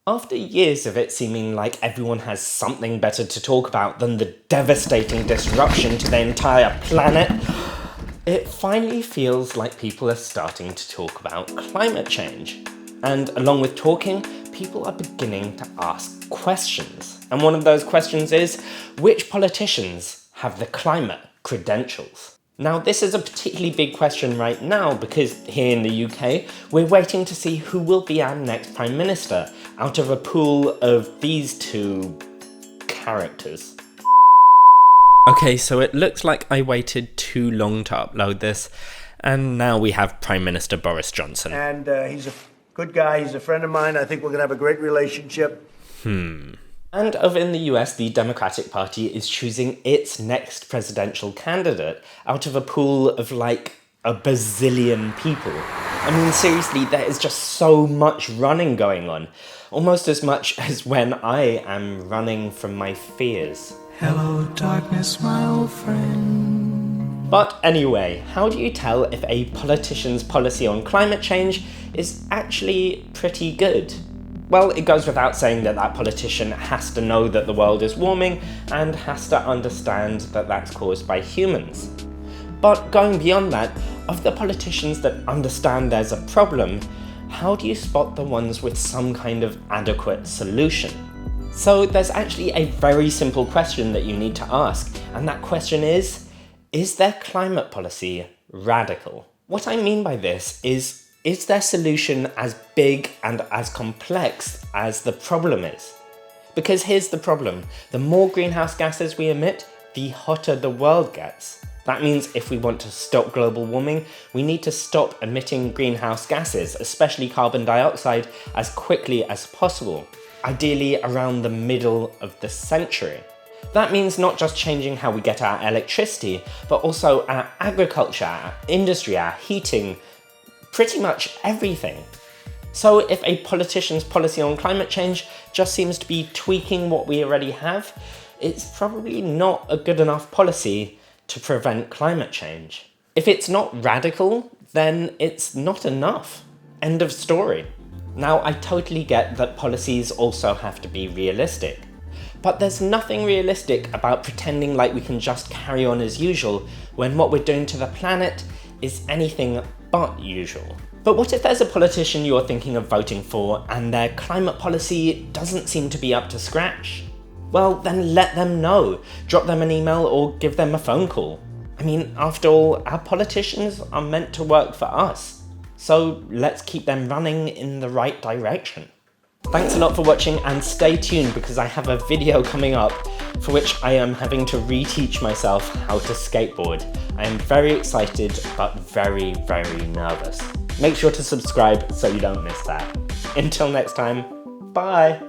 After years of it seeming like everyone has something better to talk about than the devastating disruption to the entire planet, it finally feels like people are starting to talk about climate change. And along with talking, people are beginning to ask questions. And one of those questions is, which politicians have the climate credentials? Now, this is a particularly big question right now because here in the UK, we're waiting to see who will be our next Prime Minister out of a pool of these two characters. Okay, so it looks like I waited too long to upload this, and now we have Prime Minister Boris Johnson. And he's a good guy, he's a friend of mine, I think we're going to have a great relationship. And over in the US, the Democratic Party is choosing its next presidential candidate out of a pool of like a bazillion people. I mean, seriously, there is just so much running going on. Almost as much as when I am running from my fears. Hello, darkness, my old friend. But anyway, how do you tell if a politician's policy on climate change is actually pretty good? Well, it goes without saying that that politician has to know that the world is warming and has to understand that that's caused by humans. But going beyond that, of the politicians that understand there's a problem, how do you spot the ones with some kind of adequate solution? So there's actually a very simple question that you need to ask, and that question is their climate policy radical? What I mean by this is their solution as big and as complex as the problem is? Because here's the problem, the more greenhouse gases we emit, the hotter the world gets. That means if we want to stop global warming, we need to stop emitting greenhouse gases, especially carbon dioxide, as quickly as possible, ideally around the middle of the century. That means not just changing how we get our electricity, but also our agriculture, our industry, our heating, pretty much everything. So if a politician's policy on climate change just seems to be tweaking what we already have, it's probably not a good enough policy to prevent climate change. If it's not radical, then it's not enough. End of story. Now, I totally get that policies also have to be realistic, but there's nothing realistic about pretending like we can just carry on as usual when what we're doing to the planet is anything but usual. But what if there's a politician you're thinking of voting for and their climate policy doesn't seem to be up to scratch? Well, then let them know. Drop them an email or give them a phone call. I mean, after all, our politicians are meant to work for us. So let's keep them running in the right direction. Thanks a lot for watching and stay tuned because I have a video coming up for which I am having to reteach myself how to skateboard. I am very excited but very, very nervous. Make sure to subscribe so you don't miss that. Until next time, bye!